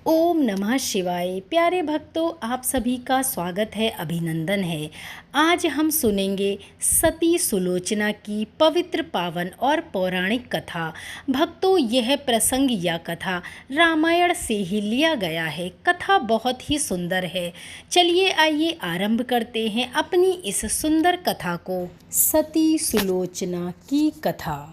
ओम नमः शिवाय। प्यारे भक्तों, आप सभी का स्वागत है, अभिनंदन है। आज हम सुनेंगे सती सुलोचना की पवित्र, पावन और पौराणिक कथा। भक्तों, यह प्रसंग या कथा रामायण से ही लिया गया है। कथा बहुत ही सुंदर है। चलिए आइए आरंभ करते हैं अपनी इस सुंदर कथा को। सती सुलोचना की कथा।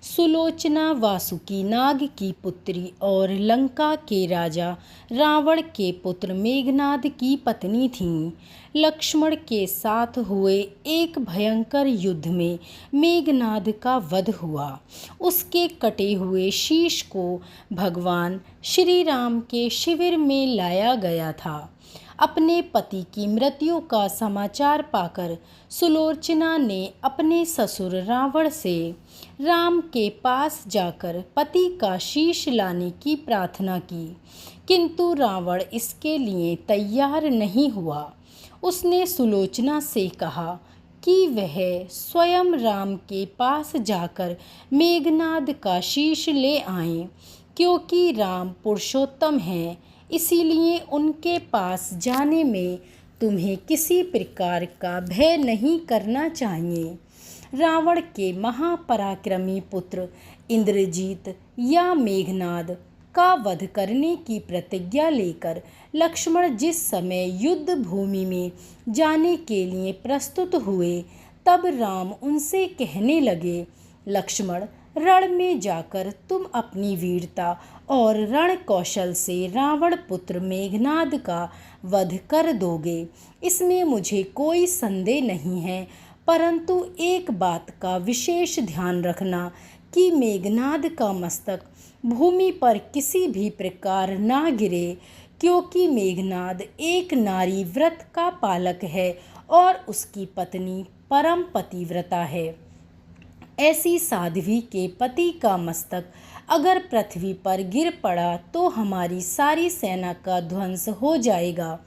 सुलोचना वासुकी नाग की पुत्री और लंका के राजा रावण के पुत्र मेघनाद की पत्नी थीं। लक्ष्मण के साथ हुए एक भयंकर युद्ध में मेघनाद का वध हुआ। उसके कटे हुए शीश को भगवान श्री राम के शिविर में लाया गया था। अपने पति की मृत्यु का समाचार पाकर सुलोचना ने अपने ससुर रावण से राम के पास जाकर पति का शीश लाने की प्रार्थना की, किंतु रावण इसके लिए तैयार नहीं हुआ। उसने सुलोचना से कहा कि वह स्वयं राम के पास जाकर मेघनाद का शीश ले आएं, क्योंकि राम पुरुषोत्तम हैं, इसीलिए उनके पास जाने में तुम्हें किसी प्रकार का भय नहीं करना चाहिए। रावण के महापराक्रमी पुत्र इंद्रजीत या मेघनाद का वध करने की प्रतिज्ञा लेकर लक्ष्मण जिस समय युद्ध भूमि में जाने के लिए प्रस्तुत हुए, तब राम उनसे कहने लगे, लक्ष्मण, रण में जाकर तुम अपनी वीरता और रण कौशल से रावण पुत्र मेघनाद का वध कर दोगे, इसमें मुझे कोई संदेह नहीं है। परंतु एक बात का विशेष ध्यान रखना कि मेघनाद का मस्तक भूमि पर किसी भी प्रकार ना गिरे, क्योंकि मेघनाद एक नारी व्रत का पालक है और उसकी पत्नी परम पतिव्रता है। ऐसी साध्वी के पति का मस्तक अगर पृथ्वी पर गिर पड़ा तो हमारी सारी सेना का ध्वंस हो जाएगा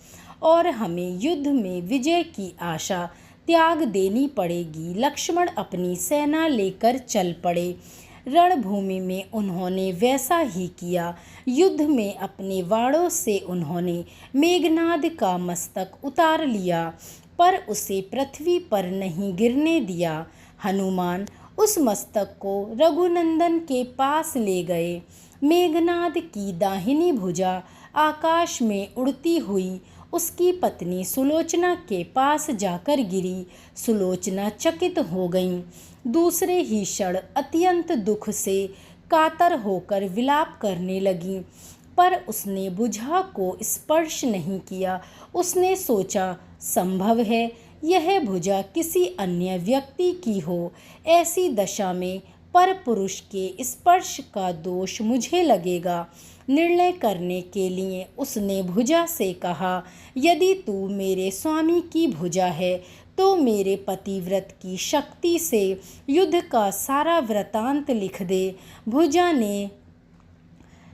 और हमें युद्ध में विजय की आशा त्याग देनी पड़ेगी। लक्ष्मण अपनी सेना लेकर चल पड़े। रणभूमि में उन्होंने वैसा ही किया। युद्ध में अपने वाड़ों से उन्होंने मेघनाद का मस्तक उतार लिया, पर उसे पृथ्वी पर नहीं गिरने दिया। हनुमान उस मस्तक को रघुनंदन के पास ले गए। मेघनाद की दाहिनी भुजा आकाश में उड़ती हुई उसकी पत्नी सुलोचना के पास जाकर गिरी। सुलोचना चकित हो गईं। दूसरे ही क्षण अत्यंत दुख से कातर होकर विलाप करने लगीं, पर उसने भुजा को स्पर्श नहीं किया। उसने सोचा, संभव है यह भुजा किसी अन्य व्यक्ति की हो। ऐसी दशा में पर पुरुष के स्पर्श का दोष मुझे लगेगा। निर्णय करने के लिए उसने भुजा से कहा, यदि तू मेरे स्वामी की भुजा है तो मेरे पतिव्रत की शक्ति से युद्ध का सारा वृतांत लिख दे। भुजा ने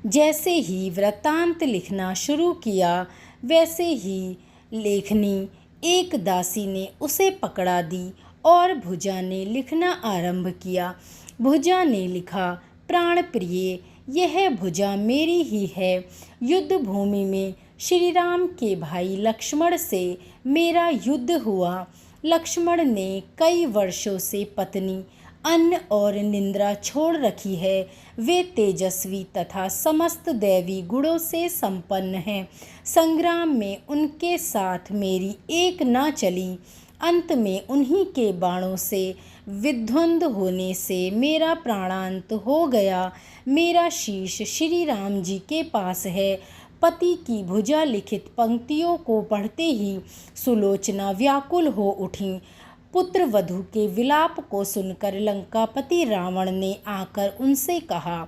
जैसे ही वृतांत लिखना शुरू किया, वैसे ही लेखनी एक दासी ने उसे पकड़ा दी और भुजा ने लिखना आरंभ किया। भुजा ने लिखा, प्राण प्रिय, यह भुजा मेरी ही है। युद्ध भूमि में श्री राम के भाई लक्ष्मण से मेरा युद्ध हुआ। लक्ष्मण ने कई वर्षों से पत्नी, अन्न और निंद्रा छोड़ रखी है। वे तेजस्वी तथा समस्त दैवी गुणों से संपन्न हैं। संग्राम में उनके साथ मेरी एक ना चली। अंत में उन्हीं के बाणों से विध्वंस होने से मेरा प्राणांत हो गया। मेरा शीश श्री राम जी के पास है। पति की भुजा लिखित पंक्तियों को पढ़ते ही सुलोचना व्याकुल हो उठी। पुत्र वधू के विलाप को सुनकर लंकापति रावण ने आकर उनसे कहा,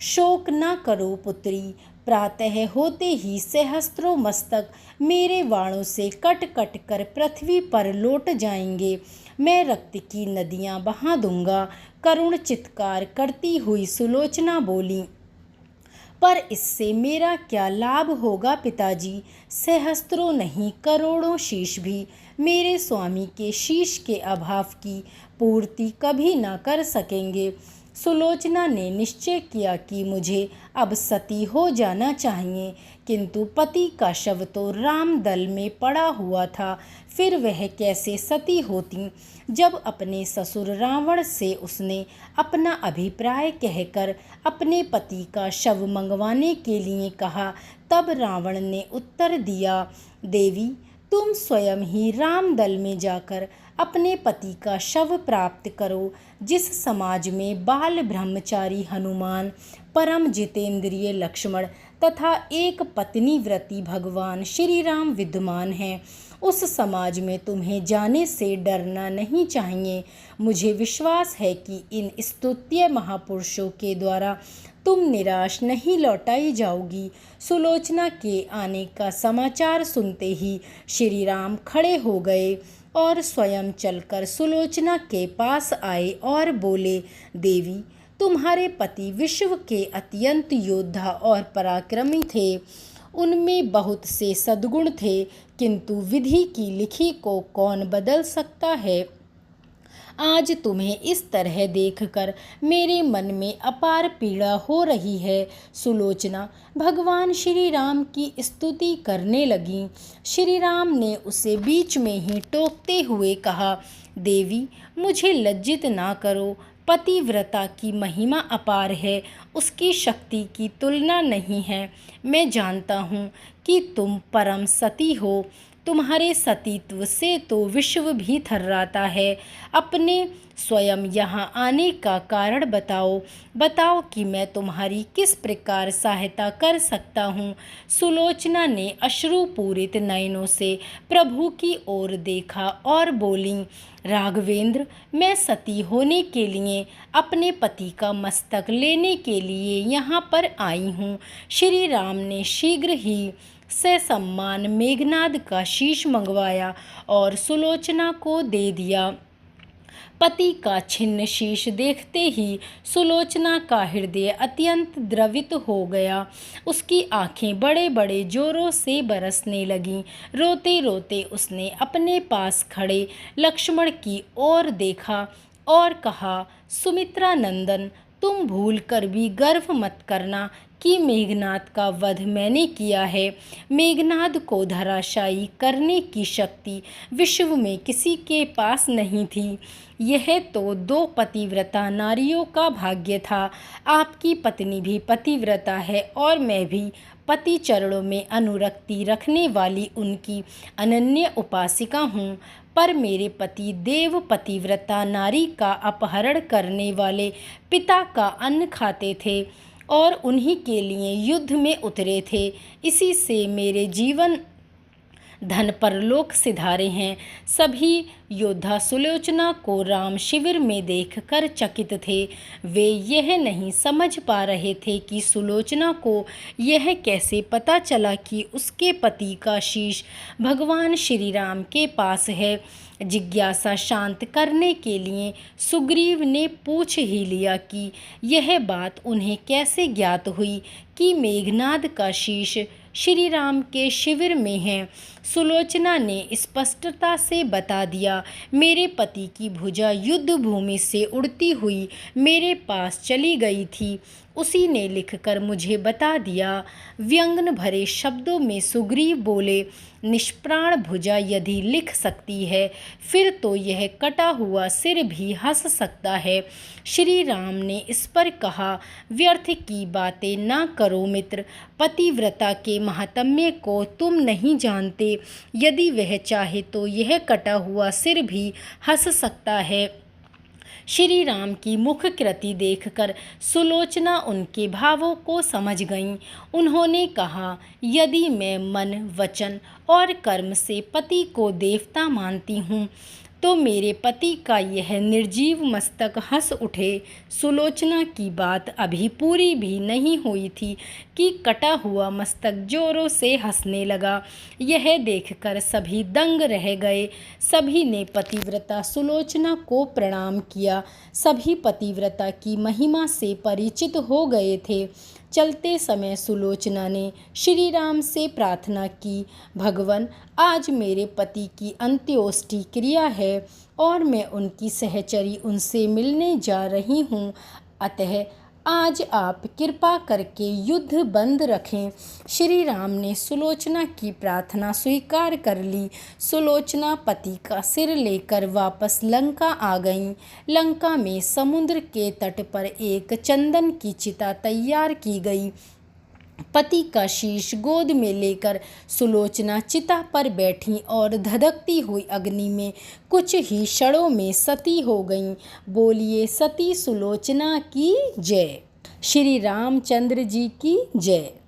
शोक न करो पुत्री, प्रातः होते ही सहस्त्रों मस्तक मेरे बाणों से कट कट कर पृथ्वी पर लौट जाएंगे। मैं रक्त की नदियां बहा दूंगा। करुण चित्कार करती हुई सुलोचना बोली, पर इससे मेरा क्या लाभ होगा पिताजी? सहस्त्रों नहीं, करोड़ों शीश भी मेरे स्वामी के शीश के अभाव की पूर्ति कभी ना कर सकेंगे। सुलोचना ने निश्चय किया कि मुझे अब सती हो जाना चाहिए, किंतु पति का शव तो रामदल में पड़ा हुआ था, फिर वह कैसे सती होती। जब अपने ससुर रावण से उसने अपना अभिप्राय कहकर अपने पति का शव मंगवाने के लिए कहा, तब रावण ने उत्तर दिया, देवी, तुम स्वयं ही रामदल में जाकर अपने पति का शव प्राप्त करो। जिस समाज में बाल ब्रह्मचारी हनुमान, परम जितेंद्रिय लक्ष्मण तथा एक पत्नी व्रती भगवान श्री राम विद्यमान हैं, उस समाज में तुम्हें जाने से डरना नहीं चाहिए। मुझे विश्वास है कि इन स्तुत्य महापुरुषों के द्वारा तुम निराश नहीं लौटाई जाओगी। सुलोचना के आने का समाचार सुनते ही श्री राम खड़े हो गए और स्वयं चलकर सुलोचना के पास आए और बोले, देवी, तुम्हारे पति विश्व के अत्यंत योद्धा और पराक्रमी थे। उनमें बहुत से सद्गुण थे, किंतु विधि की लिखी को कौन बदल सकता है। आज तुम्हें इस तरह देखकर मेरे मन में अपार पीड़ा हो रही है। सुलोचना भगवान श्री राम की स्तुति करने लगी। श्री राम ने उसे बीच में ही टोकते हुए कहा, देवी, मुझे लज्जित ना करो। पतिव्रता की महिमा अपार है, उसकी शक्ति की तुलना नहीं है। मैं जानता हूँ कि तुम परम सती हो। तुम्हारे सतीत्व से तो विश्व भी थर्राता है। अपने स्वयं यहाँ आने का कारण बताओ कि मैं तुम्हारी किस प्रकार सहायता कर सकता हूँ। सुलोचना ने अश्रुपूरित नयनों से प्रभु की ओर देखा और बोली, राघवेंद्र, मैं सती होने के लिए अपने पति का मस्तक लेने के लिए यहाँ पर आई हूँ। श्री राम ने शीघ्र ही ससम्मान मेघनाद का शीश मंगवाया और सुलोचना को दे दिया। पति का छिन्न शीश देखते ही सुलोचना का हृदय अत्यंत द्रवित हो गया। उसकी आंखें बड़े बड़े जोरों से बरसने लगीं। रोते रोते उसने अपने पास खड़े लक्ष्मण की ओर देखा और कहा, सुमित्रा नंदन, तुम भूल कर भी गर्व मत करना कि मेघनाद का वध मैंने किया है। मेघनाद को धराशायी करने की शक्ति विश्व में किसी के पास नहीं थी। यह तो दो पतिव्रता नारियों का भाग्य था। आपकी पत्नी भी पतिव्रता है और मैं भी पति चरणों में अनुरक्ति रखने वाली उनकी अनन्य उपासिका हूँ। पर मेरे पति देव पतिव्रता नारी का अपहरण करने वाले पिता का अन्न खाते थे और उन्हीं के लिए युद्ध में उतरे थे। इसी से मेरे जीवन धन परलोक सिधारे हैं। सभी योद्धा सुलोचना को राम शिविर में देखकर चकित थे। वे यह नहीं समझ पा रहे थे कि सुलोचना को यह कैसे पता चला कि उसके पति का शीश भगवान श्री राम के पास है। जिज्ञासा शांत करने के लिए सुग्रीव ने पूछ ही लिया कि यह बात उन्हें कैसे ज्ञात हुई कि मेघनाद का शीश श्री राम के शिविर में है। सुलोचना ने स्पष्टता से बता दिया, मेरे पति की भुजा युद्ध भूमि से उड़ती हुई मेरे पास चली गई थी। उसी ने लिखकर मुझे बता दिया। व्यंग्य भरे शब्दों में सुग्रीव बोले, निष्प्राण भुजा यदि लिख सकती है, फिर तो यह कटा हुआ सिर भी हंस सकता है। श्री राम ने इस पर कहा, व्यर्थ की बातें ना करो मित्र। पतिव्रता के महात्म्य को तुम नहीं जानते। यदि वह चाहे तो यह कटा हुआ सिर भी हंस सकता है। श्री राम की मुख कृति देखकर सुलोचना उनके भावों को समझ गईं। उन्होंने कहा, यदि मैं मन, वचन और कर्म से पति को देवता मानती हूँ तो मेरे पति का यह निर्जीव मस्तक हंस उठे। सुलोचना की बात अभी पूरी भी नहीं हुई थी कि कटा हुआ मस्तक जोरों से हंसने लगा। यह देखकर सभी दंग रह गए। सभी ने पतिव्रता सुलोचना को प्रणाम किया। सभी पतिव्रता की महिमा से परिचित हो गए थे। चलते समय सुलोचना ने श्री राम से प्रार्थना की, भगवान, आज मेरे पति की अंत्योष्टि क्रिया है और मैं उनकी सहचरी उनसे मिलने जा रही हूँ। अतः आज आप कृपा करके युद्ध बंद रखें। श्री राम ने सुलोचना की प्रार्थना स्वीकार कर ली। सुलोचना पति का सिर लेकर वापस लंका आ गईं। लंका में समुद्र के तट पर एक चंदन की चिता तैयार की गई। पति का शीश गोद में लेकर सुलोचना चिता पर बैठी और धधकती हुई अग्नि में कुछ ही क्षणों में सती हो गईं। बोलिए सती सुलोचना की जय। श्री रामचंद्र जी की जय।